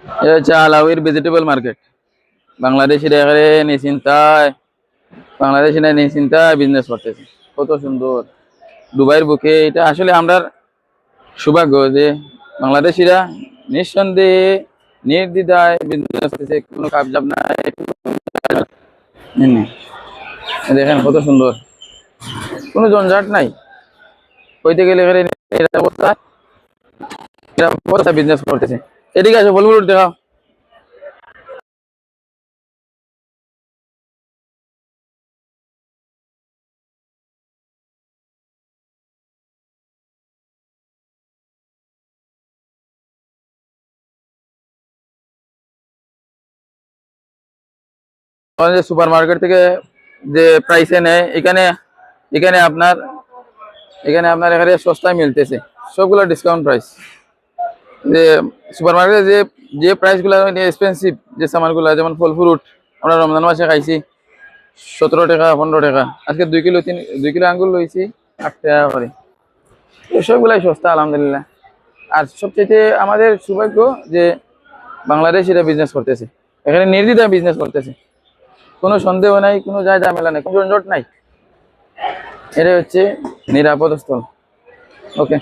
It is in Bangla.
এটা হচ্ছে আলাউর ভেজিটেবল মার্কেট। বাংলাদেশিরা এখানে নিশ্চিন্তায় বাংলাদেশিরা নিশ্চিন্তায় বিজনেস করতেছে। কত সুন্দর দুবাইয়ের বুকে। এটা আসলে আমরা সৌভাগ্য যে বাংলাদেশিরা নিঃসন্দেহে নির্দ্বিধায় বিজনেস করতেছে, কোনো কাবজাব নাই। দেখেন কত সুন্দর, কোনো ঝঞ্ঝাট নাই। কইতে গেলে এখানে নিরাপত্তা বিজনেস করতেছে। এদিকে আসো, ফলগুলো দেখাও। আমাদের যে সুপার মার্কেট থেকে যে প্রাইসে নেয়, এখানে এখানে আপনার এখানে সস্তায় মিলতেছে, সবগুলো ডিসকাউন্ট প্রাইস। যে সুপার মার্কেটে যে যে প্রাইসগুলো এক্সপেন্সিভ, যে সামানগুলো যেমন ফল ফ্রুট আমরা রমজান মাসে খাইছি 17 টাকা 15 টাকা, আজকে 2 কিলো আঙ্গুর লইছি 8 টাকা করে। সবগুলাই সস্তা আলহামদুলিল্লাহ। আর সবচেয়ে আমাদের সৌভাগ্য যে বাংলাদেশ এটা বিজনেস করতেছে, এখানে নির্দ্বিধায় বিজনেস করতেছে, কোনো সন্দেহ নাই, কোনো যায় ঝামেলা নাই, কোনো ঝঞ্ঝট নাই। এটা হচ্ছে নিরাপদ স্থল। ওকে।